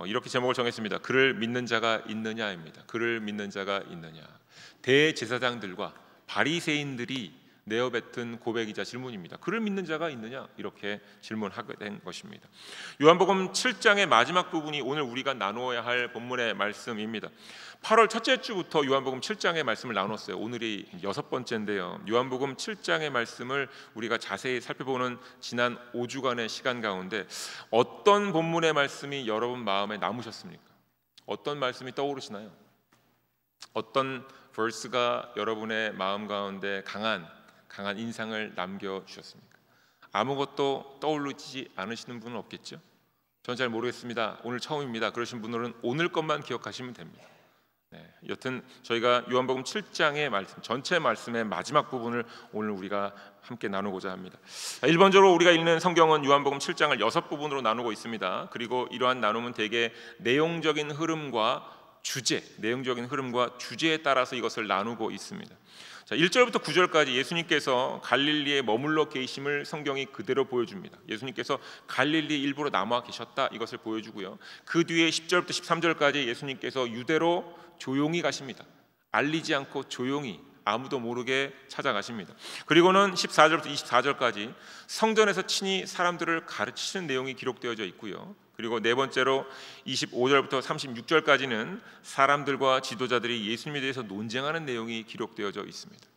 이렇게 제목을 정했습니다. 그를 믿는 자가 있느냐입니다. 그를 믿는 자가 있느냐. 대제사장들과 바리새인들이 내어뱉은 고백이자 질문입니다. 그를 믿는 자가 있느냐? 이렇게 질문하게 된 것입니다. 요한복음 7장의 마지막 부분이 오늘 우리가 나누어야 할 본문의 말씀입니다. 8월 첫째 주부터 요한복음 7장의 말씀을 나눴어요. 오늘이 6번째인데요. 요한복음 7장의 말씀을 우리가 자세히 살펴보는 지난 5주간의 시간 가운데 어떤 본문의 말씀이 여러분 마음에 남으셨습니까? 어떤 말씀이 떠오르시나요? 어떤 verse가 여러분의 마음 가운데 강한 인상을 남겨주셨습니까? 아무것도 떠오르지 않으시는 분은 없겠죠? 전 잘 모르겠습니다. 오늘 처음입니다. 그러신 분들은 오늘 것만 기억하시면 됩니다. 여튼 저희가 요한복음 7장의 말씀, 전체 말씀의 마지막 부분을 오늘 우리가 함께 나누고자 합니다. 1번적으로 우리가 읽는 성경은 요한복음 7장을 6부분으로 나누고 있습니다. 그리고 이러한 나눔은 대개 내용적인 흐름과 주제에 따라서 이것을 나누고 있습니다. 자, 1절부터 9절까지 예수님께서 갈릴리에 머물러 계심을 성경이 그대로 보여줍니다. 예수님께서 갈릴리 일부로 남아 계셨다, 이것을 보여주고요. 그 뒤에 10절부터 13절까지 예수님께서 유대로 조용히 가십니다. 알리지 않고 조용히 아무도 모르게 찾아가십니다. 그리고는 14절부터 24절까지 성전에서 친히 사람들을 가르치는 내용이 기록되어져 있고요. 그리고 네 번째로 25절부터 36절까지는 사람들과 지도자들이 예수님에 대해서 논쟁하는 내용이 기록되어져 있습니다.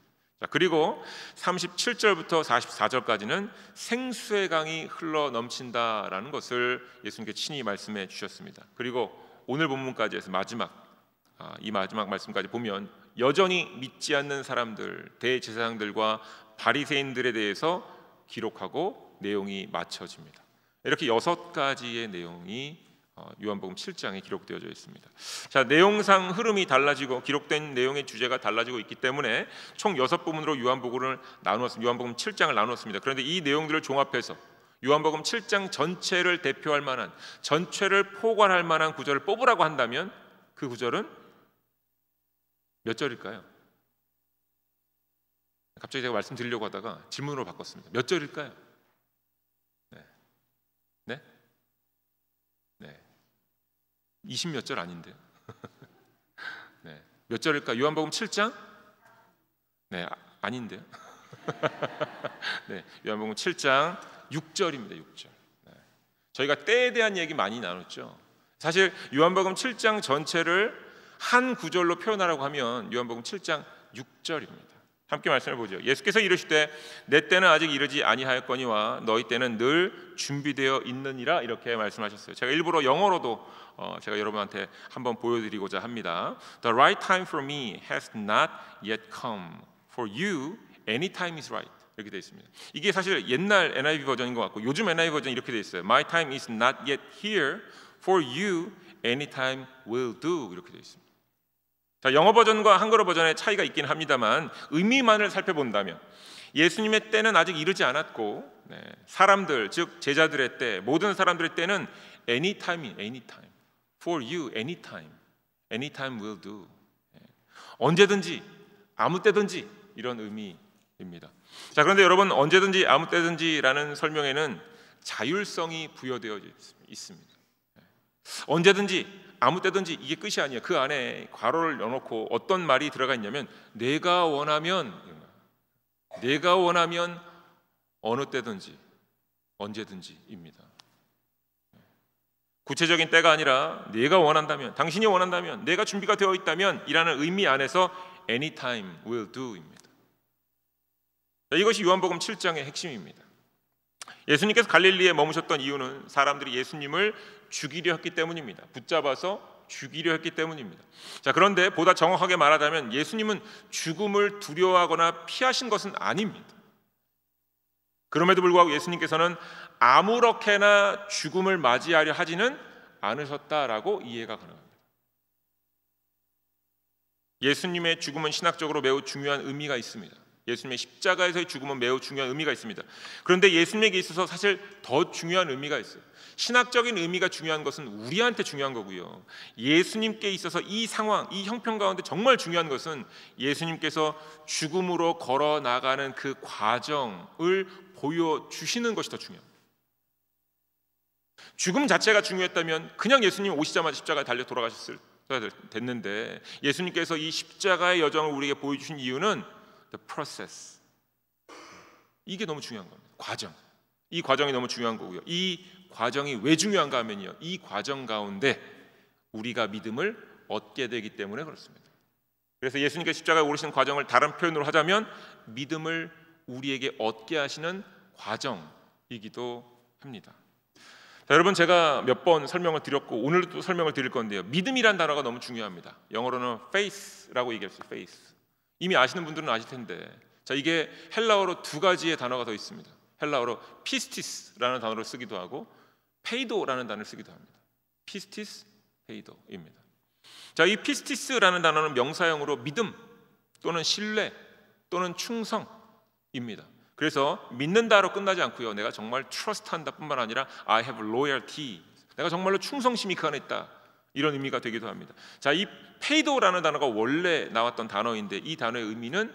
자, 그리고 37절부터 44절까지는 생수의 강이 흘러 넘친다라는 것을 예수님께 친히 말씀해 주셨습니다. 그리고 오늘 본문까지 해서 이 마지막 말씀까지 보면 여전히 믿지 않는 사람들, 대제사장들과 바리새인들에 대해서 기록하고 내용이 맞춰집니다. 이렇게 6가지의 내용이 요한복음 7장에 기록되어져 있습니다. 자, 내용상 흐름이 달라지고 기록된 내용의 주제가 달라지고 있기 때문에 총 6부분으로 요한복음 7장을 나누었습니다. 그런데 이 내용들을 종합해서 요한복음 7장 전체를 대표할 만한, 전체를 포괄할 만한 구절을 뽑으라고 한다면 그 구절은 몇 절일까요? 갑자기 제가 말씀드리려고 하다가 질문으로 바꿨습니다. 몇 절일까요? 네. 20몇 절 아닌데요. 네. 몇 절일까? 요한복음 7장? 네, 아닌데요. 네, 요한복음 7장 6절입니다. 6절. 네. 저희가 때에 대한 얘기 많이 나눴죠. 사실 요한복음 7장 전체를 한 구절로 표현하라고 하면 요한복음 7장 6절입니다. 함께 말씀해 보죠. 예수께서 이르시되 내 때는 아직 이르지 아니하였거니와 너희 때는 늘 준비되어 있느니라, 이렇게 말씀하셨어요. 제가 일부러 영어로도 제가 여러분한테 한번 보여드리고자 합니다. The right time for me has not yet come. For you, any time is right. 이렇게 되어 있습니다. 이게 사실 옛날 NIV 버전인 것 같고 요즘 NIV 버전 이렇게 되어 있어요. My time is not yet here. For you, any time will do. 이렇게 되어 있습니다. 자, 영어 버전과 한글어 버전의 차이가 있긴 합니다만 의미만을 살펴본다면 예수님의 때는 아직 이르지 않았고, 사람들, 즉 제자들의 때, 모든 사람들의 때는 anytime. For you, anytime will do. 언제든지, 아무 때든지, 이런 의미입니다. 자, 그런데 여러분, 언제든지 아무 때든지라는 설명에는 자율성이 부여되어 있습니다. 언제든지 아무 때든지 이게 끝이 아니에요. 그 안에 괄호를 넣어놓고 어떤 말이 들어가 있냐면 내가 원하면 어느 때든지 언제든지입니다. 구체적인 때가 아니라 내가 원한다면, 당신이 원한다면, 내가 준비가 되어 있다면 이라는 의미 안에서 anytime will do입니다. 이것이 요한복음 7장의 핵심입니다. 예수님께서 갈릴리에 머무셨던 이유는 사람들이 예수님을 죽이려 했기 때문입니다. 붙잡아서 죽이려 했기 때문입니다. 자, 그런데 보다 정확하게 말하자면 예수님은 죽음을 두려워하거나 피하신 것은 아닙니다. 그럼에도 불구하고 예수님께서는 아무렇게나 죽음을 맞이하려 하지는 않으셨다라고 이해가 가능합니다. 예수님의 죽음은 신학적으로 매우 중요한 의미가 있습니다. 예수님의 십자가에서의 죽음은 매우 중요한 의미가 있습니다. 그런데 예수님에게 있어서 사실 더 중요한 의미가 있어요. 신학적인 의미가 중요한 것은 우리한테 중요한 거고요. 예수님께 있어서 이 상황, 이 형편 가운데 정말 중요한 것은 예수님께서 죽음으로 걸어 나가는 그 과정을 보여주시는 것이 더 중요합니다. 죽음 자체가 중요했다면 그냥 예수님 오시자마자 십자가에 달려 돌아가셨을 됐는데, 예수님께서 이 십자가의 여정을 우리에게 보여주신 이유는 the process, 이게 너무 중요한 겁니다. 과정, 이 과정이 너무 중요한 거고요. 이 과정이 왜 중요한가 하면요, 이 과정 가운데 우리가 믿음을 얻게 되기 때문에 그렇습니다. 그래서 예수님께서 십자가에 오르신 과정을 다른 표현으로 하자면 믿음을 우리에게 얻게 하시는 과정이기도 합니다. 자, 여러분, 제가 몇 번 설명을 드렸고 오늘도 또 설명을 드릴 건데요, 믿음이란 단어가 너무 중요합니다. 영어로는 faith라고 얘기했어요. faith. 이미 아시는 분들은 아실 텐데, 자, 이게 헬라어로 두 가지의 단어가 더 있습니다. 헬라어로 피스티스라는 단어를 쓰기도 하고 페이도라는 단어를 쓰기도 합니다. 피스티스, 페이도입니다. 자, 이 피스티스라는 단어는 명사형으로 믿음 또는 신뢰 또는 충성입니다. 그래서 믿는다로 끝나지 않고요, 내가 정말 트러스트한다 뿐만 아니라 I have loyalty, 내가 정말로 충성심이 그 안에 있다, 이런 의미가 되기도 합니다. 자, 이 페이도라는 단어가 원래 나왔던 단어인데 이 단어의 의미는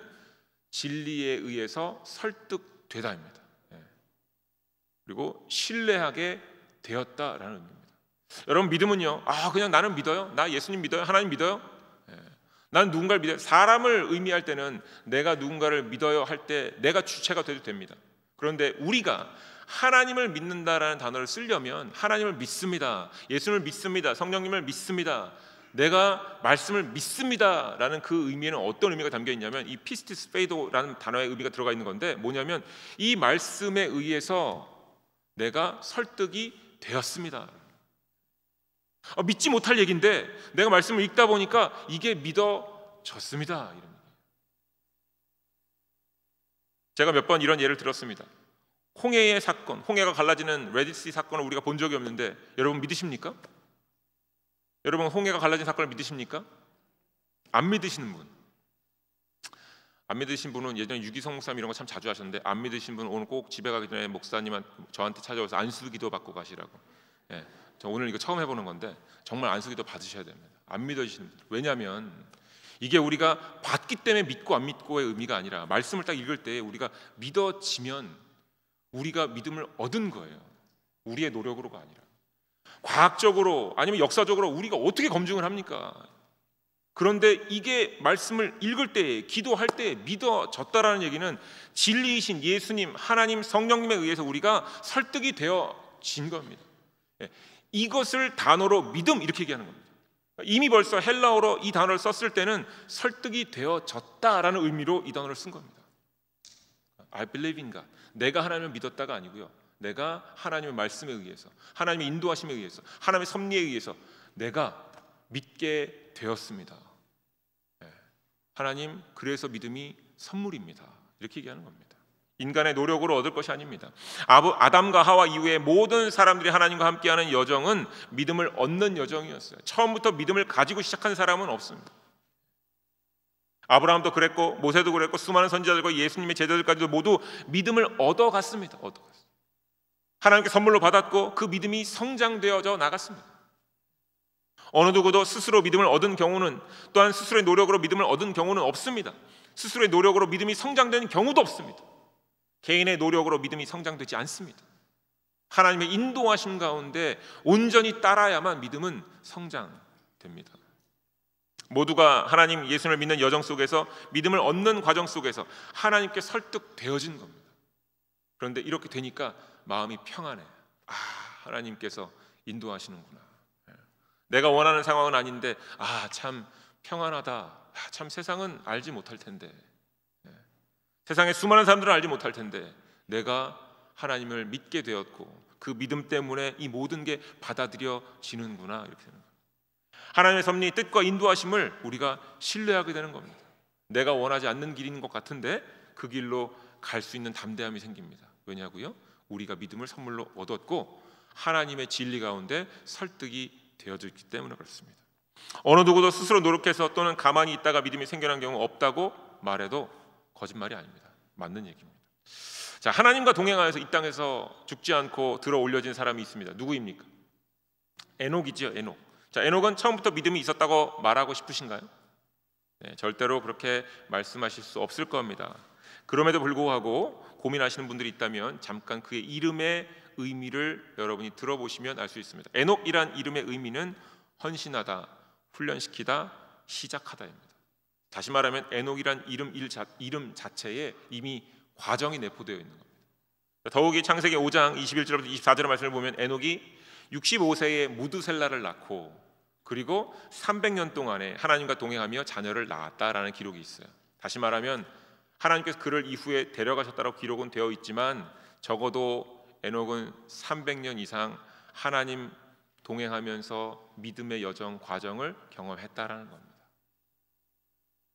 진리에 의해서 설득되다입니다. 그리고 신뢰하게 되었다라는 의미입니다. 여러분, 믿음은요, 그냥 나는 믿어요, 나 예수님 믿어요, 하나님 믿어요, 나는 누군가를 믿어요. 사람을 의미할 때는 내가 누군가를 믿어요 할 때 내가 주체가 돼도 됩니다. 그런데 우리가 하나님을 믿는다라는 단어를 쓰려면 하나님을 믿습니다, 예수님을 믿습니다, 성령님을 믿습니다, 내가 말씀을 믿습니다라는 그 의미에는 어떤 의미가 담겨 있냐면 이 피스티스 페이도라는 단어의 의미가 들어가 있는 건데, 뭐냐면 이 말씀에 의해서 내가 설득이 되었습니다. 믿지 못할 얘기인데 내가 말씀을 읽다 보니까 이게 믿어졌습니다. 이런. 제가 몇 번 이런 예를 들었습니다. 홍해의 사건, 홍해가 갈라지는 레디시 사건을 우리가 본 적이 없는데 여러분 믿으십니까? 여러분, 홍해가 갈라진 사건을 믿으십니까? 안 믿으시는 분, 안 믿으신 분은 예전에 유기성 목사님 이런 거 참 자주 하셨는데, 안 믿으신 분은 오늘 꼭 집에 가기 전에 목사님한테 저한테 찾아와서 안수기도 받고 가시라고. 저 오늘 이거 처음 해보는 건데 정말 안수기도 받으셔야 됩니다. 안 믿어지시는 분들. 왜냐하면 이게 우리가 받기 때문에 믿고 안 믿고의 의미가 아니라, 말씀을 딱 읽을 때 우리가 믿어지면 우리가 믿음을 얻은 거예요. 우리의 노력으로가 아니라 과학적으로 아니면 역사적으로 우리가 어떻게 검증을 합니까? 그런데 이게 말씀을 읽을 때, 기도할 때 믿어졌다라는 얘기는 진리이신 예수님, 하나님, 성령님에 의해서 우리가 설득이 되어진 겁니다. 이것을 단어로 믿음 이렇게 얘기하는 겁니다. 이미 벌써 헬라어로 이 단어를 썼을 때는 설득이 되어졌다라는 의미로 이 단어를 쓴 겁니다. I believe in God, 내가 하나님을 믿었다가 아니고요, 내가 하나님의 말씀에 의해서, 하나님의 인도하심에 의해서, 하나님의 섭리에 의해서 내가 믿게 되었습니다. 하나님, 그래서 믿음이 선물입니다, 이렇게 얘기하는 겁니다. 인간의 노력으로 얻을 것이 아닙니다. 아담과 하와 이후에 모든 사람들이 하나님과 함께하는 여정은 믿음을 얻는 여정이었어요. 처음부터 믿음을 가지고 시작한 사람은 없습니다. 아브라함도 그랬고 모세도 그랬고 수많은 선지자들과 예수님의 제자들까지도 모두 믿음을 얻어갔습니다. 하나님께 선물로 받았고 그 믿음이 성장되어져 나갔습니다. 어느 누구도 스스로 믿음을 얻은 경우는, 또한 스스로의 노력으로 믿음을 얻은 경우는 없습니다. 스스로의 노력으로 믿음이 성장되는 경우도 없습니다. 개인의 노력으로 믿음이 성장되지 않습니다. 하나님의 인도하심 가운데 온전히 따라야만 믿음은 성장됩니다. 모두가 하나님, 예수를 믿는 여정 속에서, 믿음을 얻는 과정 속에서 하나님께 설득되어진 겁니다. 그런데 이렇게 되니까 마음이 평안해. 하나님께서 인도하시는구나. 내가 원하는 상황은 아닌데 참 평안하다. 참 세상은 알지 못할 텐데, 세상의 수많은 사람들은 알지 못할 텐데 내가 하나님을 믿게 되었고 그 믿음 때문에 이 모든 게 받아들여지는구나, 이렇게 되는 거예요. 하나님의 섭리, 뜻과 인도하심을 우리가 신뢰하게 되는 겁니다. 내가 원하지 않는 길인 것 같은데 그 길로 갈 수 있는 담대함이 생깁니다. 왜냐고요? 우리가 믿음을 선물로 얻었고 하나님의 진리 가운데 설득이 되어져 있기 때문에 그렇습니다. 어느 누구도 스스로 노력해서 또는 가만히 있다가 믿음이 생겨난 경우 없다고 말해도 거짓말이 아닙니다. 맞는 얘기입니다. 자, 하나님과 동행하여서 이 땅에서 죽지 않고 들어 올려진 사람이 있습니다. 누구입니까? 에녹이죠. 에녹. 자, 에녹은 처음부터 믿음이 있었다고 말하고 싶으신가요? 절대로 그렇게 말씀하실 수 없을 겁니다. 그럼에도 불구하고 고민하시는 분들이 있다면 잠깐 그의 이름에 의미를 여러분이 들어보시면 알 수 있습니다. 에녹이란 이름의 의미는 헌신하다, 훈련시키다, 시작하다입니다. 다시 말하면 에녹이란 이름 자체에 이미 과정이 내포되어 있는 겁니다. 더욱이 창세기 5장 21절부터 24절의 말씀을 보면 에녹이 65세에 무드셀라를 낳고 그리고 300년 동안에 하나님과 동행하며 자녀를 낳았다라는 기록이 있어요. 다시 말하면 하나님께서 그를 이후에 데려가셨다고 기록은 되어 있지만 적어도 에녹은 300년 이상 하나님 동행하면서 믿음의 여정 과정을 경험했다라는 겁니다.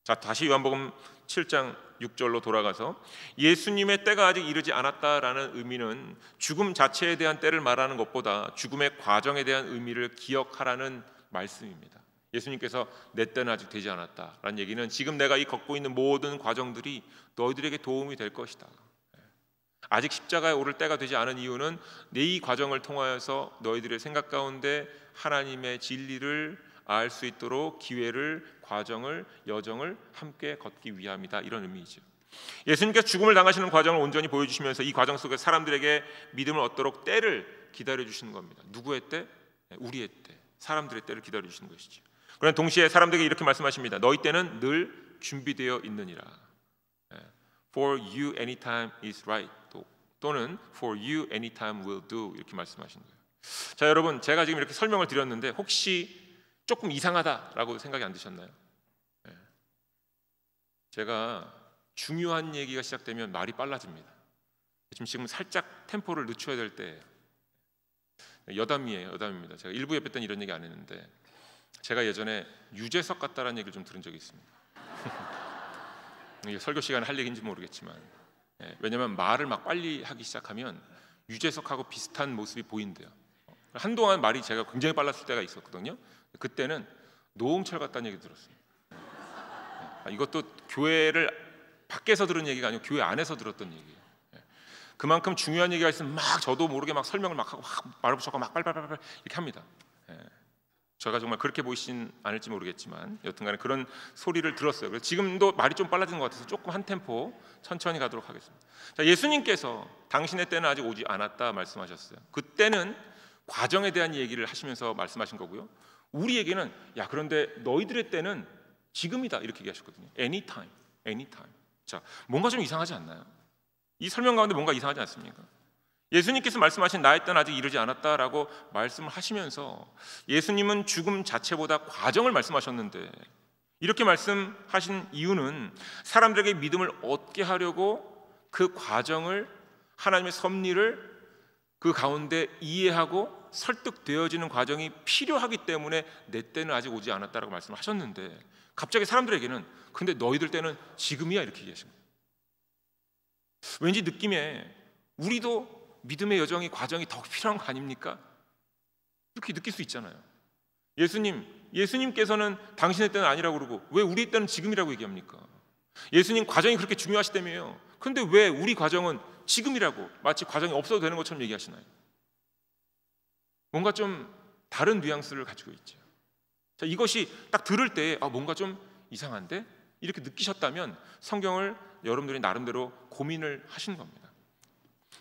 자, 다시 요한복음 7장 6절로 돌아가서 예수님의 때가 아직 이르지 않았다라는 의미는 죽음 자체에 대한 때를 말하는 것보다 죽음의 과정에 대한 의미를 기억하라는 말씀입니다. 예수님께서 내 때는 아직 되지 않았다라는 얘기는 지금 내가 이 걷고 있는 모든 과정들이 너희들에게 도움이 될 것이다. 아직 십자가에 오를 때가 되지 않은 이유는 내 이 과정을 통하여서 너희들의 생각 가운데 하나님의 진리를 알 수 있도록 기회를, 과정을, 여정을 함께 걷기 위함이다. 이런 의미이죠. 예수님께서 죽음을 당하시는 과정을 온전히 보여주시면서 이 과정 속에 사람들에게 믿음을 얻도록 때를 기다려주시는 겁니다. 누구의 때? 우리의 때, 사람들의 때를 기다려주시는 것이죠. 그러나 동시에 사람들에게 이렇게 말씀하십니다. 너희 때는 늘 준비되어 있느니라. For you anytime is right. 또는 For you anytime will do. 이렇게 말씀하시는 거예요. 자, 여러분, 제가 지금 이렇게 설명을 드렸는데 혹시 조금 이상하다라고 생각이 안 드셨나요? 제가 중요한 얘기가 시작되면 말이 빨라집니다. 지금 살짝 템포를 늦춰야 될 때 여담입니다. 제가 일부 예배 때는 이런 얘기 안 했는데 제가 예전에 유재석 같다라는 얘기를 좀 들은 적이 있습니다. 이게 설교 시간에 할 얘기인지 모르겠지만 왜냐하면 말을 막 빨리 하기 시작하면 유재석하고 비슷한 모습이 보인대요. 한동안 말이 제가 굉장히 빨랐을 때가 있었거든요. 그때는 노홍철 같다는 얘기 들었어요. 이것도 교회를 밖에서 들은 얘기가 아니고 교회 안에서 들었던 얘기예요. 그만큼 중요한 얘기가 있으면 막 저도 모르게 막 설명을 막 하고 막 말을 붙여서 막 빨빨빨빨 이렇게 합니다. 제가 정말 그렇게 보이진 않을지 모르겠지만 여튼간에 그런 소리를 들었어요. 그래서 지금도 말이 좀 빨라진 것 같아서 조금 한 템포 천천히 가도록 하겠습니다. 자, 예수님께서 당신의 때는 아직 오지 않았다 말씀하셨어요. 그때는 과정에 대한 얘기를 하시면서 말씀하신 거고요. 우리에게는 야, 그런데 너희들의 때는 지금이다 이렇게 얘기하셨거든요. Anytime. 자, 뭔가 좀 이상하지 않나요? 이 설명 가운데 뭔가 이상하지 않습니까? 예수님께서 말씀하신 나의 때는 아직 이르지 않았다라고 말씀을 하시면서 예수님은 죽음 자체보다 과정을 말씀하셨는데 이렇게 말씀하신 이유는 사람들에게 믿음을 얻게 하려고 그 과정을, 하나님의 섭리를 그 가운데 이해하고 설득되어지는 과정이 필요하기 때문에 내 때는 아직 오지 않았다라고 말씀을 하셨는데 갑자기 사람들에게는 근데 너희들 때는 지금이야 이렇게 얘기하신 거예요. 왠지 느낌에 우리도 믿음의 여정이 과정이 더 필요한 거 아닙니까? 이렇게 느낄 수 있잖아요. 예수님께서는 당신의 때는 아니라고 그러고 왜 우리 때는 지금이라고 얘기합니까? 예수님 과정이 그렇게 중요하시다며요. 그런데 왜 우리 과정은 지금이라고 마치 과정이 없어도 되는 것처럼 얘기하시나요? 뭔가 좀 다른 뉘앙스를 가지고 있죠. 자, 이것이 딱 들을 때 뭔가 좀 이상한데? 이렇게 느끼셨다면 성경을 여러분들이 나름대로 고민을 하신 겁니다.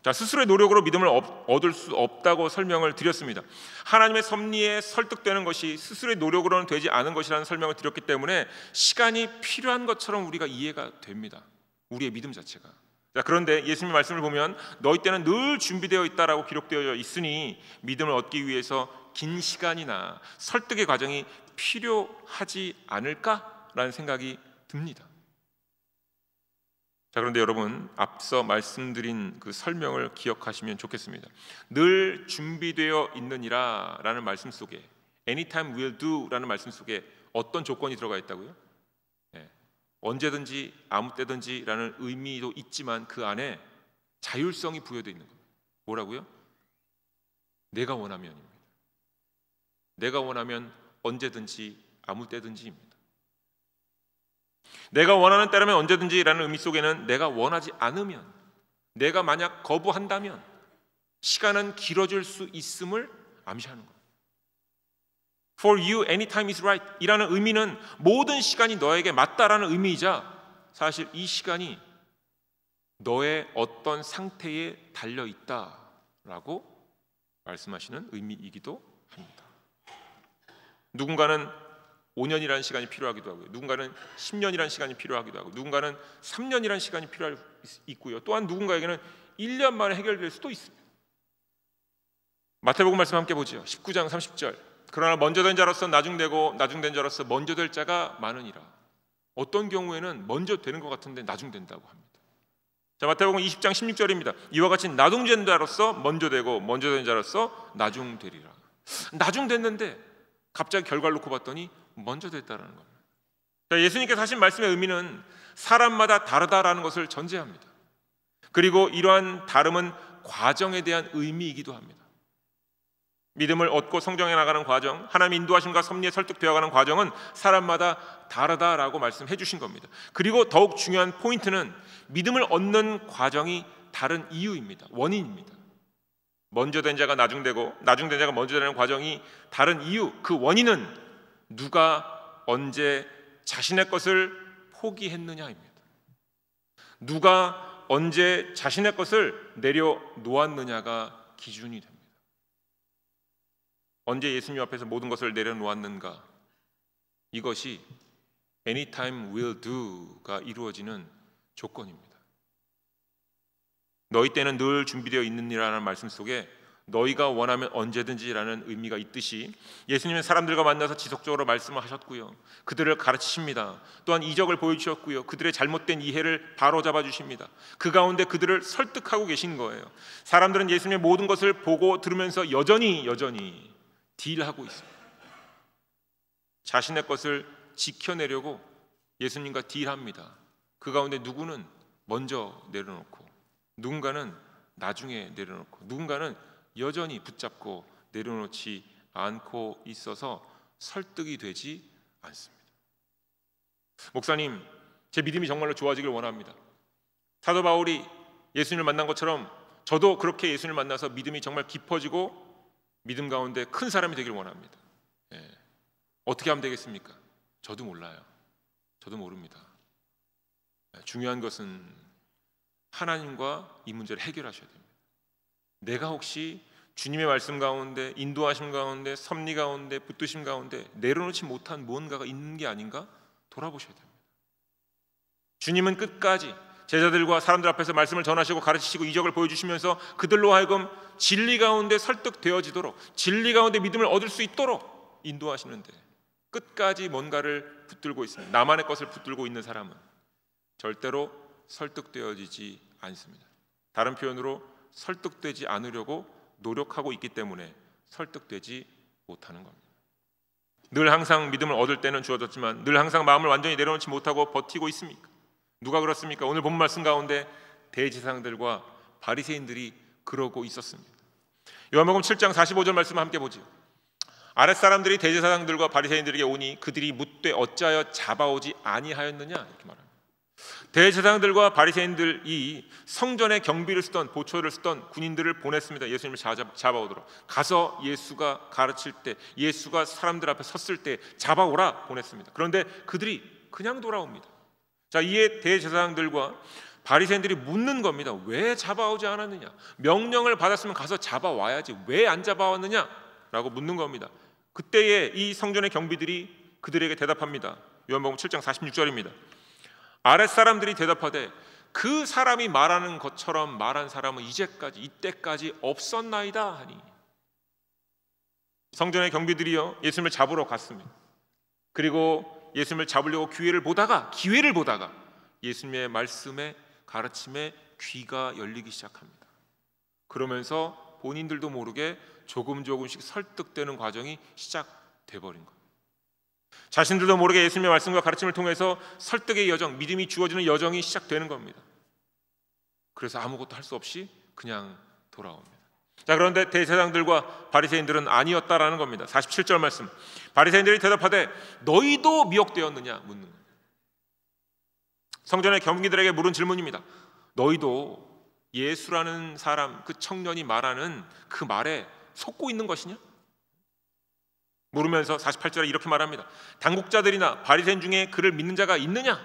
자, 스스로의 노력으로 믿음을 얻을 수 없다고 설명을 드렸습니다. 하나님의 섭리에 설득되는 것이 스스로의 노력으로는 되지 않은 것이라는 설명을 드렸기 때문에 시간이 필요한 것처럼 우리가 이해가 됩니다. 우리의 믿음 자체가. 자, 그런데 예수님 말씀을 보면 너희 때는 늘 준비되어 있다라고 기록되어 있으니 믿음을 얻기 위해서 긴 시간이나 설득의 과정이 필요하지 않을까라는 생각이 듭니다. 자, 그런데 여러분 앞서 말씀드린 그 설명을 기억하시면 좋겠습니다. 늘 준비되어 있느니라 라는 말씀 속에 anytime will do 라는 말씀 속에 어떤 조건이 들어가 있다고요? 언제든지 아무 때든지 라는 의미도 있지만 그 안에 자율성이 부여되어 있는 겁니다. 뭐라고요? 내가 원하면입니다. 내가 원하면 언제든지 아무 때든지입니다. 내가 원하는 때라면 언제든지라는 의미 속에는 내가 원하지 않으면, 내가 만약 거부한다면 시간은 길어질 수 있음을 암시하는 거예요. For you anytime is right 이라는 의미는 모든 시간이 너에게 맞다라는 의미이자 사실 이 시간이 너의 어떤 상태에 달려 있다라고 말씀하시는 의미이기도 합니다. 누군가는 5년이라는 시간이 필요하기도 하고요. 누군가는 10년이라는 시간이 필요하기도 하고, 누군가는 3년이라는 시간이 필요할 있고요. 또한 누군가에게는 1년 만에 해결될 수도 있습니다. 마태복음 말씀 함께 보죠. 19장 30절. 그러나 먼저 된 자로서 나중되고 나중된 자로서 먼저 될 자가 많으니라. 어떤 경우에는 먼저 되는 것 같은데 나중된다고 합니다. 자, 마태복음 20장 16절입니다. 이와 같이 나중된 자로서 먼저 되고 먼저 된 자로서 나중되리라. 나중됐는데 갑자기 결과를 놓고 봤더니 먼저 됐다라는 겁니다. 자, 예수님께서 하신 말씀의 의미는 사람마다 다르다라는 것을 전제합니다. 그리고 이러한 다름은 과정에 대한 의미이기도 합니다. 믿음을 얻고 성장해 나가는 과정, 하나님의 인도하심과 섭리에 설득되어가는 과정은 사람마다 다르다라고 말씀해 주신 겁니다. 그리고 더욱 중요한 포인트는 믿음을 얻는 과정이 다른 이유입니다. 원인입니다. 먼저 된 자가 나중되고 나중된 자가 먼저 되는 과정이 다른 이유, 그 원인은 누가 언제 자신의 것을 포기했느냐입니다. 누가 언제 자신의 것을 내려놓았느냐가 기준이 됩니다. 언제 예수님 앞에서 모든 것을 내려놓았는가, 이것이 anytime will do가 이루어지는 조건입니다. 너희 때는 늘 준비되어 있느니라는 말씀 속에 너희가 원하면 언제든지라는 의미가 있듯이 예수님은 사람들과 만나서 지속적으로 말씀을 하셨고요, 그들을 가르치십니다. 또한 이적을 보여주셨고요, 그들의 잘못된 이해를 바로잡아 주십니다. 그 가운데 그들을 설득하고 계신 거예요. 사람들은 예수님의 모든 것을 보고 들으면서 여전히 딜하고 있습니다. 자신의 것을 지켜내려고 예수님과 딜합니다. 그 가운데 누구는 먼저 내려놓고, 누군가는 나중에 내려놓고, 누군가는 여전히 붙잡고 내려놓지 않고 있어서 설득이 되지 않습니다. 목사님, 제 믿음이 정말로 좋아지길 원합니다. 사도 바울이 예수님을 만난 것처럼 저도 그렇게 예수님을 만나서 믿음이 정말 깊어지고 믿음 가운데 큰 사람이 되길 원합니다. 어떻게 하면 되겠습니까? 저도 몰라요. 저도 모릅니다. 중요한 것은 하나님과 이 문제를 해결하셔야 됩니다. 내가 혹시 주님의 말씀 가운데, 인도하심 가운데, 섭리 가운데, 붙드심 가운데 내려놓지 못한 무언가가 있는 게 아닌가 돌아보셔야 됩니다. 주님은 끝까지 제자들과 사람들 앞에서 말씀을 전하시고 가르치시고 이적을 보여주시면서 그들로 하여금 진리 가운데 설득되어지도록, 진리 가운데 믿음을 얻을 수 있도록 인도하시는데 끝까지 뭔가를 붙들고 있습니다. 나만의 것을 붙들고 있는 사람은 절대로 설득되어지지 않습니다. 다른 표현으로 설득되지 않으려고 노력하고 있기 때문에 설득되지 못하는 겁니다. 늘 항상 믿음을 얻을 때는 주어졌지만 늘 항상 마음을 완전히 내려놓지 못하고 버티고 있습니까? 누가 그렇습니까? 오늘 본 말씀 가운데 대제사장들과 바리새인들이 그러고 있었습니다. 요한복음 7장 45절 말씀 함께 보지요. 아랫사람들이 대제사장들과 바리새인들에게 오니 그들이 묻되 어찌하여 잡아오지 아니하였느냐, 이렇게 말합니다. 대제사장들과 바리새인들이 성전에 경비를 쓰던, 보초를 쓰던 군인들을 보냈습니다. 예수님을 잡아오도록. 가서 예수가 가르칠 때, 예수가 사람들 앞에 섰을 때 잡아오라 보냈습니다. 그런데 그들이 그냥 돌아옵니다. 자, 이에 대제사장들과 바리새인들이 묻는 겁니다. 왜 잡아오지 않았느냐? 명령을 받았으면 가서 잡아와야지 왜 안 잡아왔느냐? 라고 묻는 겁니다. 그때에 이 성전의 경비들이 그들에게 대답합니다. 요한복음 7장 46절입니다. 아랫사람들이 대답하되 그 사람이 말하는 것처럼 말한 사람은 이때까지 없었나이다 하니. 성전의 경비들이요, 예수님을 잡으러 갔습니다. 그리고 예수님을 잡으려고 기회를 보다가 예수님의 말씀에, 가르침에 귀가 열리기 시작합니다. 그러면서 본인들도 모르게 조금씩 설득되는 과정이 시작돼 버린 거예요. 자신들도 모르게 예수님의 말씀과 가르침을 통해서 설득의 여정, 믿음이 주어지는 여정이 시작되는 겁니다. 그래서 아무것도 할 수 없이 그냥 돌아옵니다. 자, 그런데 대제사장들과 바리새인들은 아니었다라는 겁니다. 47절 말씀. 바리새인들이 대답하되 너희도 미혹되었느냐 묻는 거예요. 성전의 경비들에게 물은 질문입니다. 너희도 예수라는 사람, 그 청년이 말하는 그 말에 속고 있는 것이냐? 물으면서 48절에 이렇게 말합니다. 당국자들이나 바리새인 중에 그를 믿는 자가 있느냐?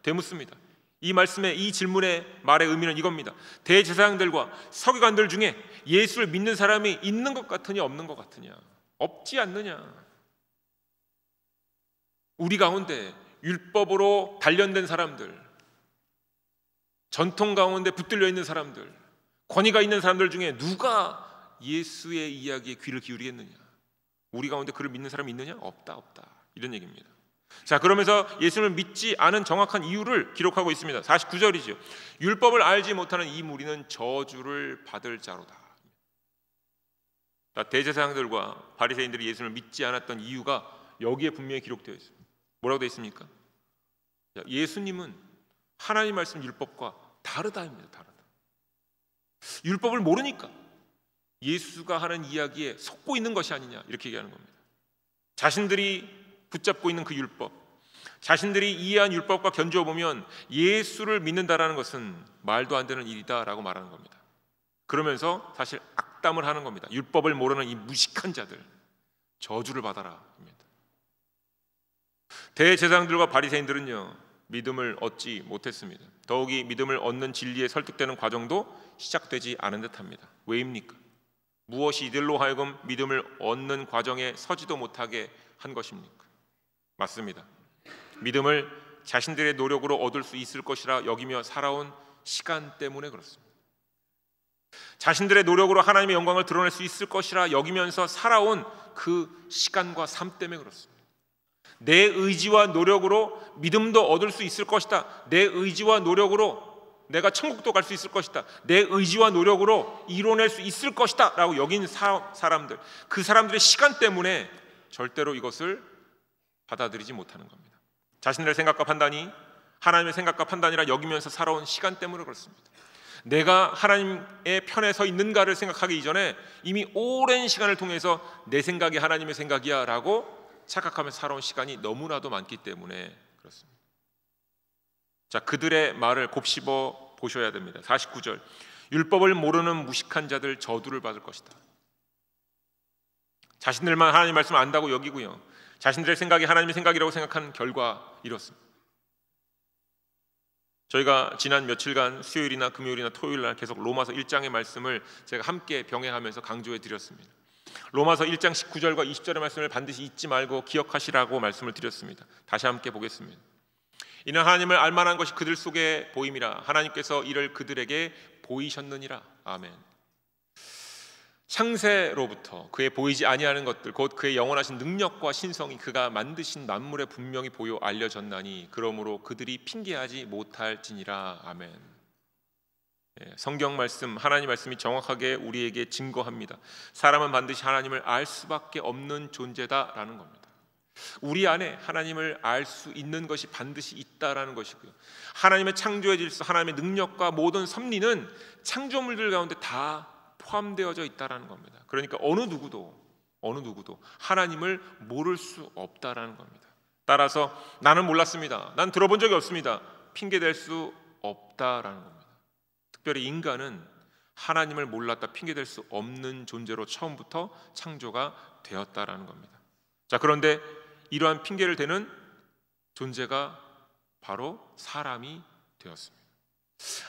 되묻습니다. 이 말씀의 이 질문의 말의 의미는 이겁니다. 대제사장들과 서기관들 중에 예수를 믿는 사람이 있는 것 같으냐 없는 것 같으냐? 없지 않느냐? 우리 가운데 율법으로 단련된 사람들, 전통 가운데 붙들려 있는 사람들, 권위가 있는 사람들 중에 누가 예수의 이야기에 귀를 기울이겠느냐? 우리 가운데 그를 믿는 사람이 있느냐? 없다. 이런 얘기입니다. 자, 그러면서 예수를 믿지 않은 정확한 이유를 기록하고 있습니다. 49절이죠. 율법을 알지 못하는 이 무리는 저주를 받을 자로다. 대제사장들과 바리새인들이 예수를 믿지 않았던 이유가 여기에 분명히 기록되어 있습니다. 뭐라고 되어 있습니까? 예수님은 하나님 말씀 율법과 다르다입니다. 다르다. 율법을 모르니까 예수가 하는 이야기에 속고 있는 것이 아니냐, 이렇게 얘기하는 겁니다. 자신들이 붙잡고 있는 그 율법, 자신들이 이해한 율법과 견주어 보면 예수를 믿는다라는 것은 말도 안 되는 일이다라고 말하는 겁니다. 그러면서 사실 악담을 하는 겁니다. 율법을 모르는 이 무식한 자들, 저주를 받아라 입니다. 대제사장들과 바리새인들은요, 믿음을 얻지 못했습니다. 더욱이 믿음을 얻는 진리에 설득되는 과정도 시작되지 않은 듯합니다. 왜입니까? 무엇이 이들로 하여금 믿음을 얻는 과정에 서지도 못하게 한 것입니까? 맞습니다. 믿음을 자신들의 노력으로 얻을 수 있을 것이라 여기며 살아온 시간 때문에 그렇습니다. 자신들의 노력으로 하나님의 영광을 드러낼 수 있을 것이라 여기면서 살아온 그 시간과 삶 때문에 그렇습니다. 내 의지와 노력으로 믿음도 얻을 수 있을 것이다. 내 의지와 노력으로 내가 천국도 갈 수 있을 것이다. 내 의지와 노력으로 이뤄낼 수 있을 것이다 라고 여긴 사람들, 그 사람들의 시간 때문에 절대로 이것을 받아들이지 못하는 겁니다. 자신들의 생각과 판단이 하나님의 생각과 판단이라 여기면서 살아온 시간 때문에 그렇습니다. 내가 하나님의 편에 서 있는가를 생각하기 이전에 이미 오랜 시간을 통해서 내 생각이 하나님의 생각이야 라고 착각하며 살아온 시간이 너무나도 많기 때문에 그렇습니다. 자, 그들의 말을 곱씹어 보셔야 됩니다. 49절, 율법을 모르는 무식한 자들 저주를 받을 것이다. 자신들만 하나님 말씀을 안다고 여기고요, 자신들의 생각이 하나님의 생각이라고 생각하는 결과 이렇습니다. 저희가 지난 며칠간 수요일이나 금요일이나 토요일날 계속 로마서 1장의 말씀을 제가 함께 병행하면서 강조해 드렸습니다. 로마서 1장 19절과 20절의 말씀을 반드시 잊지 말고 기억하시라고 말씀을 드렸습니다. 다시 함께 보겠습니다. 이는 하나님을 알만한 것이 그들 속에 보임이라 하나님께서 이를 그들에게 보이셨느니라. 아멘. 창세로부터 그의 보이지 아니하는 것들 곧 그의 영원하신 능력과 신성이 그가 만드신 만물에 분명히 보여 알려졌나니 그러므로 그들이 핑계하지 못할지니라. 아멘. 성경 말씀, 하나님 말씀이 정확하게 우리에게 증거합니다. 사람은 반드시 하나님을 알 수밖에 없는 존재다라는 겁니다. 우리 안에 하나님을 알 수 있는 것이 반드시 있다라는 것이고요, 하나님의 창조의 질서, 하나님의 능력과 모든 섭리는 창조물들 가운데 다 포함되어져 있다라는 겁니다. 그러니까 어느 누구도 하나님을 모를 수 없다라는 겁니다. 따라서 나는 몰랐습니다, 난 들어본 적이 없습니다, 핑계댈 수 없다라는 겁니다. 특별히 인간은 하나님을 몰랐다 핑계댈 수 없는 존재로 처음부터 창조가 되었다라는 겁니다. 자, 그런데 이러한 핑계를 대는 존재가 바로 사람이 되었습니다.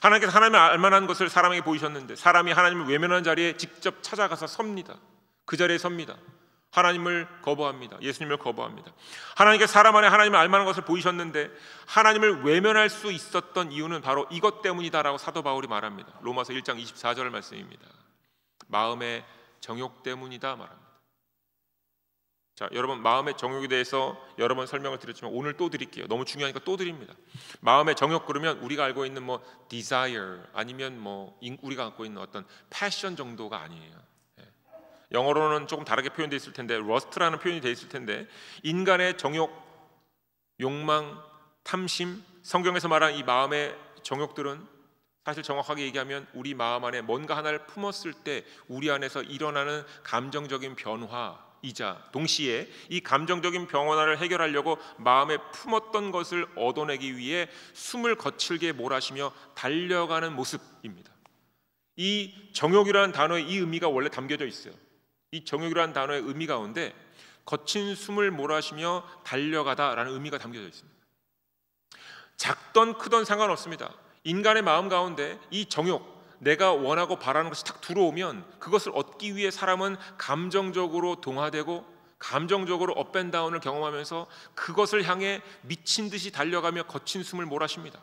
하나님께서 하나님을 알만한 것을 사람에게 보이셨는데 사람이 하나님을 외면하는 자리에 직접 찾아가서 섭니다. 그 자리에 섭니다. 하나님을 거부합니다. 예수님을 거부합니다. 하나님께서 사람 안에 하나님을 알만한 것을 보이셨는데 하나님을 외면할 수 있었던 이유는 바로 이것 때문이다라고 사도 바울이 말합니다. 로마서 1장 24절 말씀입니다. 마음의 정욕 때문이다 말합니다. 자, 여러분, 마음의 정욕에 대해서 여러 번 설명을 드렸지만 오늘 또 드릴게요. 너무 중요하니까 또 드립니다. 마음의 정욕 그러면 우리가 알고 있는 desire 아니면 우리가 갖고 있는 어떤 passion 정도가 아니에요. 영어로는 조금 다르게 표현되어 있을 텐데 lust라는 표현이 되어 있을 텐데 인간의 정욕, 욕망, 탐심, 성경에서 말하는 이 마음의 정욕들은 사실 정확하게 얘기하면 우리 마음 안에 뭔가 하나를 품었을 때 우리 안에서 일어나는 감정적인 변화이자 동시에 이 감정적인 변화를 해결하려고 마음에 품었던 것을 얻어내기 위해 숨을 거칠게 몰아쉬며 달려가는 모습입니다. 이 정욕이라는 단어의 이 의미가 원래 담겨져 있어요. 이 정욕이라는 단어의 의미 가운데 거친 숨을 몰아쉬며 달려가다라는 의미가 담겨져 있습니다. 작던 크던 상관없습니다. 인간의 마음 가운데 이 정욕, 내가 원하고 바라는 것이 탁 들어오면 그것을 얻기 위해 사람은 감정적으로 동화되고 감정적으로 업앤다운을 경험하면서 그것을 향해 미친 듯이 달려가며 거친 숨을 몰아쉽니다.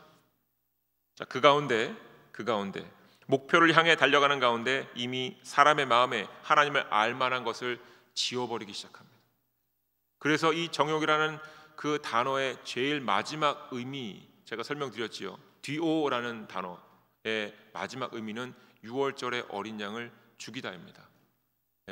자, 그 가운데 목표를 향해 달려가는 가운데 이미 사람의 마음에 하나님을 알 만한 것을 지워버리기 시작합니다. 그래서 이 정욕이라는 그 단어의 제일 마지막 의미, 제가 설명드렸지요. 디오라는 단어의 마지막 의미는 6월절의 어린 양을 죽이다입니다.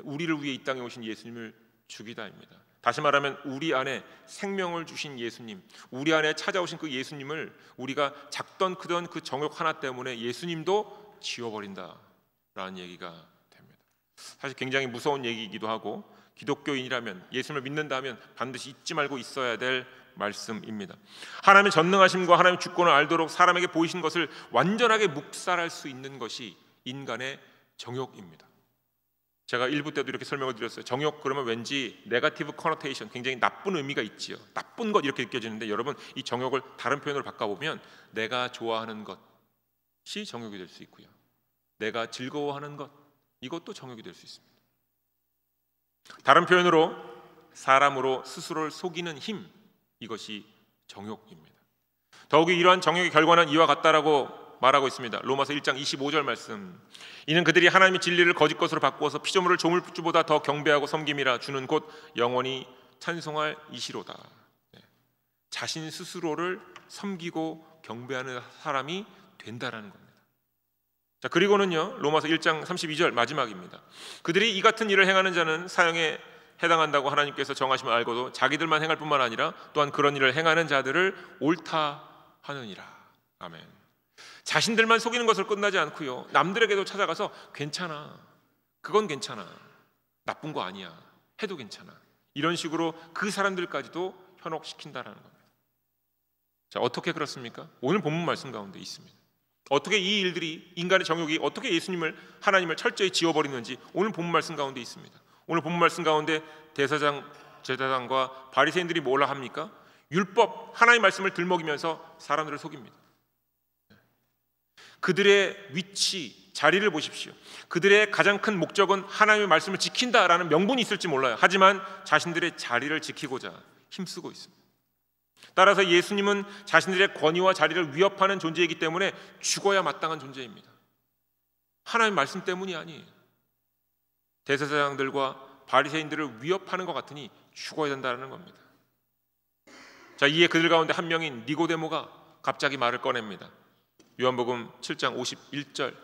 우리를 위해 이 땅에 오신 예수님을 죽이다입니다. 다시 말하면 우리 안에 생명을 주신 예수님, 우리 안에 찾아오신 그 예수님을 우리가 작던 크던 그 정욕 하나 때문에 예수님도 지워버린다라는 얘기가 됩니다. 사실 굉장히 무서운 얘기이기도 하고 기독교인이라면, 예수님을 믿는다면 반드시 잊지 말고 있어야 될 말씀입니다. 하나님의 전능하심과 하나님의 주권을 알도록 사람에게 보이신 것을 완전하게 묵살할 수 있는 것이 인간의 정욕입니다. 제가 1부 때도 이렇게 설명을 드렸어요. 정욕 그러면 왠지 네거티브 커노테이션, 굉장히 나쁜 의미가 있지요. 나쁜 것 이렇게 느껴지는데, 여러분 이 정욕을 다른 표현으로 바꿔보면 내가 좋아하는 것이 정욕이 될 수 있고요, 내가 즐거워하는 것, 이것도 정욕이 될 수 있습니다. 다른 표현으로 사람으로 스스로를 속이는 힘, 이것이 정욕입니다. 더욱이 이러한 정욕의 결과는 이와 같다라고 말하고 있습니다. 로마서 1장 25절 말씀. 이는 그들이 하나님의 진리를 거짓 것으로 바꾸어서 피조물을 조물주보다 더 경배하고 섬김이라. 주는 곧 영원히 찬송할 이시로다. 자신 스스로를 섬기고 경배하는 사람이 된다라는 겁니다. 자, 그리고는요, 로마서 1장 32절 마지막입니다. 그들이 이 같은 일을 행하는 자는 사형에 해당한다고 하나님께서 정하심을 알고도 자기들만 행할 뿐만 아니라 또한 그런 일을 행하는 자들을 옳다 하느니라. 아멘. 자신들만 속이는 것을 끝나지 않고요, 남들에게도 찾아가서 괜찮아, 그건 괜찮아, 나쁜 거 아니야, 해도 괜찮아, 이런 식으로 그 사람들까지도 현혹시킨다라는 겁니다. 자, 어떻게 그렇습니까? 오늘 본문 말씀 가운데 있습니다. 어떻게 이 일들이, 인간의 정욕이 어떻게 예수님을, 하나님을 철저히 지워버리는지 오늘 본문 말씀 가운데 있습니다. 오늘 본문 말씀 가운데 대제사장, 제사장과 바리새인들이 뭐라 합니까? 율법, 하나님의 말씀을 들먹이면서 사람들을 속입니다. 그들의 위치, 자리를 보십시오. 그들의 가장 큰 목적은 하나님의 말씀을 지킨다라는 명분이 있을지 몰라요. 하지만 자신들의 자리를 지키고자 힘쓰고 있습니다. 따라서 예수님은 자신들의 권위와 자리를 위협하는 존재이기 때문에 죽어야 마땅한 존재입니다. 하나님의 말씀 때문이 아니에요. 대제사장들과 바리새인들을 위협하는 것 같으니 죽어야 된다는 겁니다. 자, 이에 그들 가운데 한 명인 니고데모가 갑자기 말을 꺼냅니다. 요한복음 7장 51절.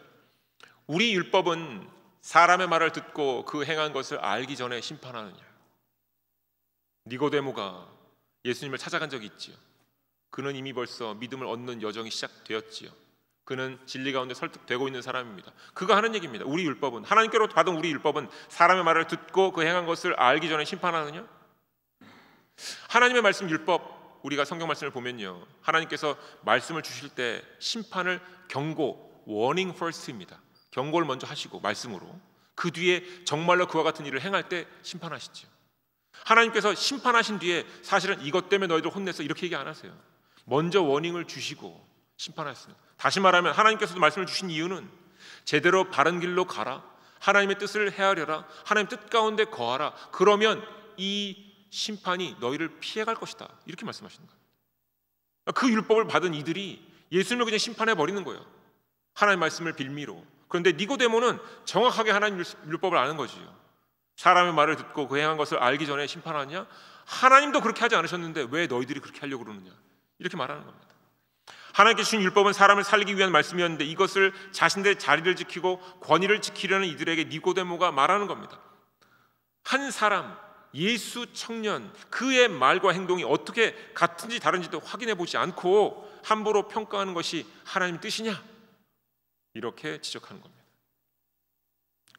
우리 율법은 사람의 말을 듣고 그 행한 것을 알기 전에 심판하느냐. 니고데모가 예수님을 찾아간 적이 있지요. 그는 이미 벌써 믿음을 얻는 여정이 시작되었지요. 그는 진리 가운데 설득되고 있는 사람입니다. 그가 하는 얘기입니다. 우리 율법은, 하나님께로부터 받은 우리 율법은 사람의 말을 듣고 그 행한 것을 알기 전에 심판하느냐. 하나님의 말씀 율법, 우리가 성경 말씀을 보면요, 하나님께서 말씀을 주실 때 심판을 경고, warning first입니다. 경고를 먼저 하시고 말씀으로, 그 뒤에 정말로 그와 같은 일을 행할 때 심판하시죠. 하나님께서 심판하신 뒤에 사실은 이것 때문에 너희들 혼내서 이렇게 얘기 안 하세요. 먼저 워닝을 주시고 심판하셨습니다. 다시 말하면 하나님께서도 말씀을 주신 이유는 제대로 바른 길로 가라, 하나님의 뜻을 헤아려라, 하나님 뜻 가운데 거하라, 그러면 이 심판이 너희를 피해갈 것이다, 이렇게 말씀하시는 거예요. 그 율법을 받은 이들이 예수님을 그냥 심판해 버리는 거예요, 하나님의 말씀을 빌미로. 그런데 니고데모는 정확하게 하나님 율법을 아는 거지요. 사람의 말을 듣고 그 행한 것을 알기 전에 심판하냐? 하나님도 그렇게 하지 않으셨는데 왜 너희들이 그렇게 하려고 그러느냐, 이렇게 말하는 겁니다. 하나님께 주신 율법은 사람을 살리기 위한 말씀이었는데 이것을 자신들의 자리를 지키고 권위를 지키려는 이들에게 니고데모가 말하는 겁니다. 한 사람, 예수 청년, 그의 말과 행동이 어떻게 같은지 다른지도 확인해 보지 않고 함부로 평가하는 것이 하나님의 뜻이냐, 이렇게 지적하는 겁니다.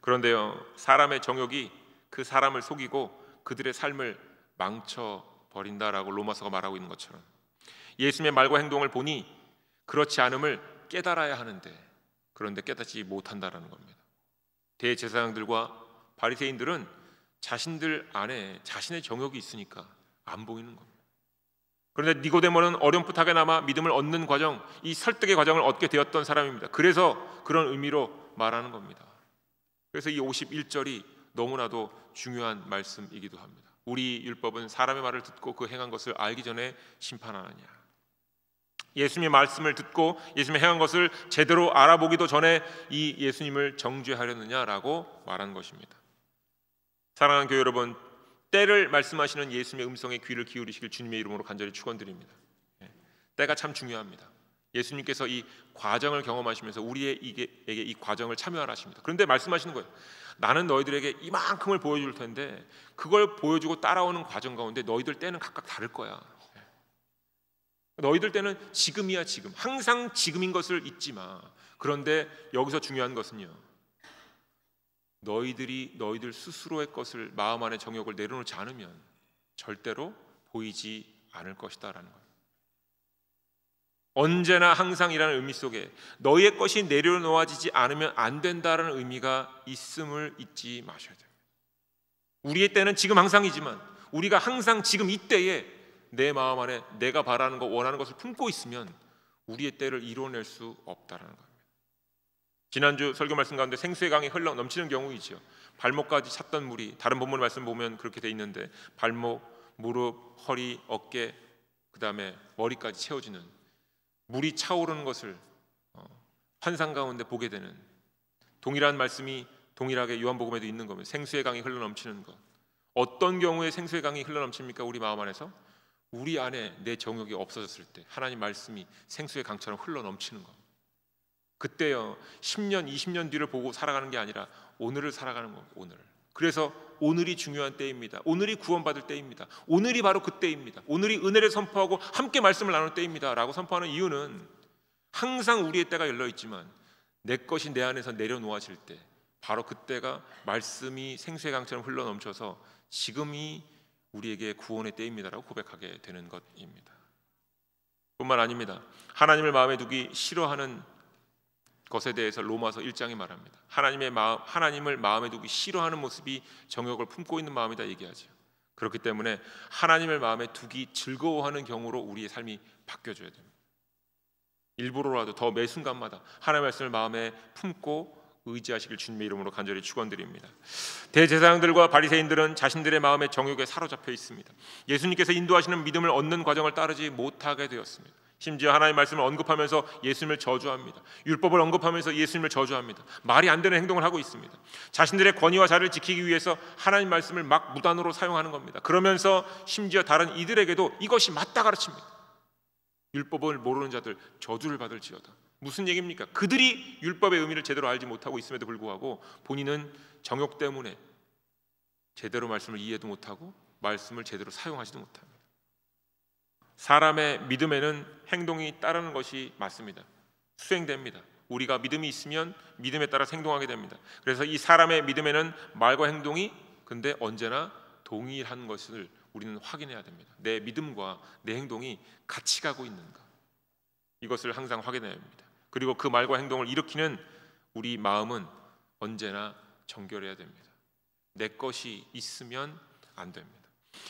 그런데요, 사람의 정욕이 그 사람을 속이고 그들의 삶을 망쳐버린다라고 로마서가 말하고 있는 것처럼 예수님의 말과 행동을 보니 그렇지 않음을 깨달아야 하는데, 그런데 깨닫지 못한다라는 겁니다. 대제사장들과 바리새인들은 자신들 안에 자신의 정욕이 있으니까 안 보이는 겁니다. 그런데 니고데모는 어렴풋하게나마 믿음을 얻는 과정, 이 설득의 과정을 얻게 되었던 사람입니다. 그래서 그런 의미로 말하는 겁니다. 그래서 이 51절이 너무나도 중요한 말씀이기도 합니다. 우리 율법은 사람의 말을 듣고 그 행한 것을 알기 전에 심판하느냐. 예수님의 말씀을 듣고 예수님의 행한 것을 제대로 알아보기도 전에 이 예수님을 정죄하려느냐라고 말하는 것입니다. 사랑하는 교회 여러분, 때를 말씀하시는 예수님의 음성에 귀를 기울이시길 주님의 이름으로 간절히 축원드립니다. 때가 참 중요합니다. 예수님께서 이 과정을 경험하시면서 우리에게 이 과정을 참여하라 하십니다. 그런데 말씀하시는 거예요. 나는 너희들에게 이만큼을 보여줄 텐데 그걸 보여주고 따라오는 과정 가운데 너희들 때는 각각 다를 거야. 너희들 때는 지금이야 지금. 항상 지금인 것을 잊지 마. 그런데 여기서 중요한 것은요, 너희들이 너희들 스스로의 것을 마음 안에 정욕을 내려놓지 않으면 절대로 보이지 않을 것이다 라는 거예요. 언제나 항상이라는 의미 속에 너희의 것이 내려놓아지지 않으면 안 된다는 의미가 있음을 잊지 마셔야 됩니다. 우리의 때는 지금 항상이지만 우리가 항상 지금 이때에 내 마음 안에 내가 바라는 것, 원하는 것을 품고 있으면 우리의 때를 이뤄낼 수 없다는 겁니다. 지난주 설교 말씀 가운데 생수의 강이 흘러 넘치는 경우이죠. 발목까지 찼던 물이, 다른 본문 말씀 보면 그렇게 돼 있는데 발목, 무릎, 허리, 어깨, 그 다음에 머리까지 채워지는, 물이 차오르는 것을 환상 가운데 보게 되는 동일한 말씀이 동일하게 요한복음에도 있는 겁니다. 생수의 강이 흘러 넘치는 것. 어떤 경우에 생수의 강이 흘러 넘칩니까? 우리 마음 안에서 우리 안에 내 정욕이 없어졌을 때 하나님 말씀이 생수의 강처럼 흘러 넘치는 것. 그때요, 10년, 20년 뒤를 보고 살아가는 게 아니라 오늘을 살아가는 겁니다. 오늘. 그래서 오늘이 중요한 때입니다. 오늘이 구원받을 때입니다. 오늘이 바로 그때입니다. 오늘이 은혜를 선포하고 함께 말씀을 나눌 때입니다 라고 선포하는 이유는 항상 우리의 때가 열려있지만 내 것이 내 안에서 내려놓아질 때 바로 그때가 말씀이 생수의 강처럼 흘러넘쳐서 지금이 우리에게 구원의 때입니다라고 고백하게 되는 것입니다. 뿐만 아닙니다. 하나님을 마음에 두기 싫어하는 것에 대해서 로마서 1장이 말합니다. 하나님을 마음에 두기 싫어하는 모습이 정욕을 품고 있는 마음이다 얘기하죠. 그렇기 때문에 하나님을 마음에 두기 즐거워하는 경우로 우리의 삶이 바뀌어져야 됩니다. 일부러라도 더 매 순간마다 하나님의 말씀을 마음에 품고 의지하시길 주님의 이름으로 간절히 축원드립니다. 대제사장들과 바리새인들은 자신들의 마음의 정욕에 사로잡혀 있습니다. 예수님께서 인도하시는 믿음을 얻는 과정을 따르지 못하게 되었습니다. 심지어 하나님의 말씀을 언급하면서 예수님을 저주합니다. 율법을 언급하면서 예수님을 저주합니다. 말이 안 되는 행동을 하고 있습니다. 자신들의 권위와 자리를 지키기 위해서 하나님 말씀을 막 무단으로 사용하는 겁니다. 그러면서 심지어 다른 이들에게도 이것이 맞다 가르칩니다. 율법을 모르는 자들 저주를 받을지어다. 무슨 얘기입니까? 그들이 율법의 의미를 제대로 알지 못하고 있음에도 불구하고 본인은 정욕 때문에 제대로 말씀을 이해도 못하고 말씀을 제대로 사용하지도 못합니다. 사람의 믿음에는 행동이 따르는 것이 맞습니다. 수행됩니다. 우리가 믿음이 있으면 믿음에 따라 행동하게 됩니다. 그래서 이 사람의 믿음에는 말과 행동이 근데 언제나 동일한 것을 우리는 확인해야 됩니다. 내 믿음과 내 행동이 같이 가고 있는가, 이것을 항상 확인해야 합니다. 그리고 그 말과 행동을 일으키는 우리 마음은 언제나 정결해야 됩니다. 내 것이 있으면 안 됩니다.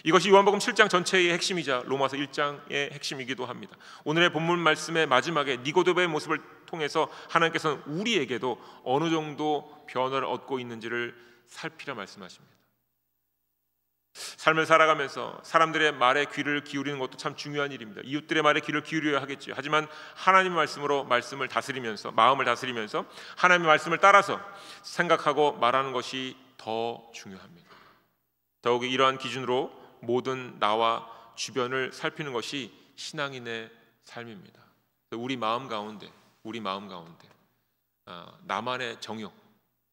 이것이 요한복음 7장 전체의 핵심이자 로마서 1장의 핵심이기도 합니다. 오늘의 본문 말씀의 마지막에 니고데모의 모습을 통해서 하나님께서는 우리에게도 어느 정도 변화를 얻고 있는지를 살피라 말씀하십니다. 삶을 살아가면서 사람들의 말에 귀를 기울이는 것도 참 중요한 일입니다. 이웃들의 말에 귀를 기울여야 하겠죠. 하지만 하나님의 말씀으로 말씀을 다스리면서, 마음을 다스리면서 하나님의 말씀을 따라서 생각하고 말하는 것이 더 중요합니다. 더욱이 이러한 기준으로 모든 나와 주변을 살피는 것이 신앙인의 삶입니다. 우리 마음 가운데 나만의 정욕,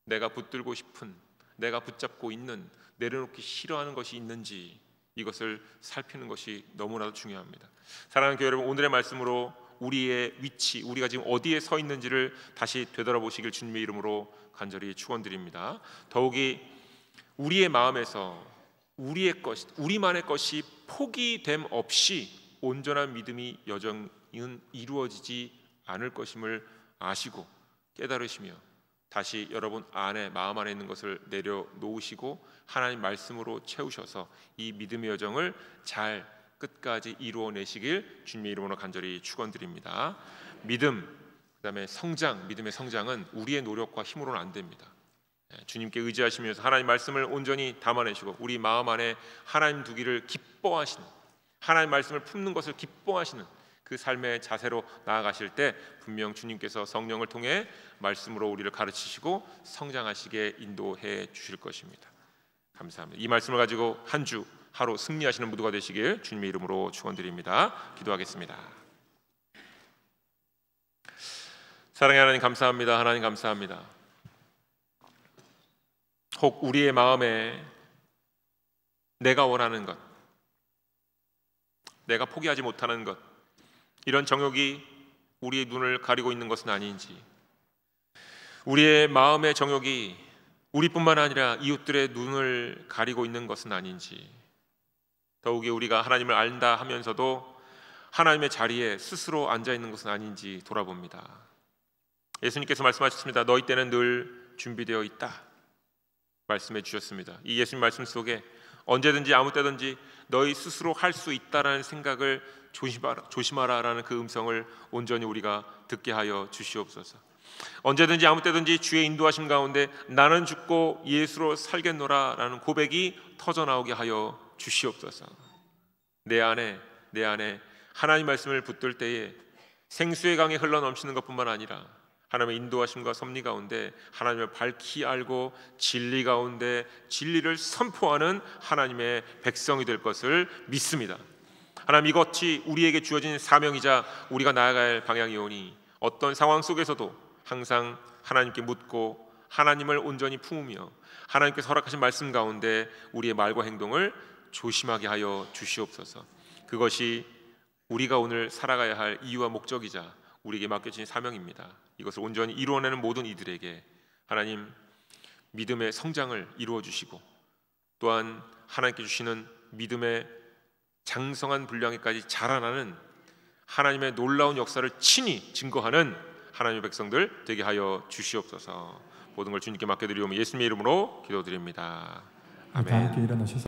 내가 붙들고 싶은, 내가 붙잡고 있는, 내려놓기 싫어하는 것이 있는지 이것을 살피는 것이 너무나도 중요합니다. 사랑하는 교회 여러분, 오늘의 말씀으로 우리의 위치, 우리가 지금 어디에 서 있는지를 다시 되돌아보시길 주님의 이름으로 간절히 축원드립니다. 더욱이 우리의 마음에서 우리의 것, 우리만의 것이 포기됨 없이 온전한 믿음이 여정은 이루어지지 않을 것임을 아시고 깨달으시며 다시 여러분 안에, 마음 안에 있는 것을 내려놓으시고 하나님 말씀으로 채우셔서 이 믿음의 여정을 잘 끝까지 이루어내시길 주님의 이름으로 간절히 축원드립니다. 믿음, 그다음에 성장, 믿음의 성장은 우리의 노력과 힘으로는 안 됩니다. 주님께 의지하시면서 하나님 말씀을 온전히 담아내시고 우리 마음 안에 하나님 두기를 기뻐하시는, 하나님 말씀을 품는 것을 기뻐하시는 그 삶의 자세로 나아가실 때 분명 주님께서 성령을 통해 말씀으로 우리를 가르치시고 성장하시게 인도해 주실 것입니다. 감사합니다. 이 말씀을 가지고 한 주 하루 승리하시는 모두가 되시길 주님의 이름으로 축원드립니다. 기도하겠습니다. 사랑의 하나님 감사합니다. 하나님 감사합니다. 혹 우리의 마음에 내가 원하는 것, 내가 포기하지 못하는 것, 이런 정욕이 우리의 눈을 가리고 있는 것은 아닌지, 우리의 마음의 정욕이 우리뿐만 아니라 이웃들의 눈을 가리고 있는 것은 아닌지, 더욱이 우리가 하나님을 안다 하면서도 하나님의 자리에 스스로 앉아 있는 것은 아닌지 돌아봅니다. 예수님께서 말씀하셨습니다. 너희 때는 늘 준비되어 있다 말씀해 주셨습니다. 이 예수님 말씀 속에 언제든지 아무 때든지 너희 스스로 할 수 있다라는 생각을 조심하라라는 그 음성을 온전히 우리가 듣게 하여 주시옵소서. 언제든지 아무 때든지 주의 인도하심 가운데 나는 죽고 예수로 살겠노라라는 고백이 터져나오게 하여 주시옵소서. 내 안에 하나님 말씀을 붙들 때에 생수의 강이 흘러넘치는 것뿐만 아니라 하나님의 인도하심과 섭리 가운데 하나님을 밝히 알고 진리 가운데 진리를 선포하는 하나님의 백성이 될 것을 믿습니다. 하나님, 이것이 우리에게 주어진 사명이자 우리가 나아가야 할 방향이오니 어떤 상황 속에서도 항상 하나님께 묻고 하나님을 온전히 품으며 하나님께서 허락하신 말씀 가운데 우리의 말과 행동을 조심하게 하여 주시옵소서. 그것이 우리가 오늘 살아가야 할 이유와 목적이자 우리에게 맡겨진 사명입니다. 이것을 온전히 이루어내는 모든 이들에게 하나님 믿음의 성장을 이루어 주시고 또한 하나님께 주시는 믿음의 장성한 분량에까지 자라나는 하나님의 놀라운 역사를 친히 증거하는 하나님의 백성들 되게 하여 주시옵소서. 모든 걸 주님께 맡겨드리오며 예수님의 이름으로 기도드립니다. 다 함께 일어나셔서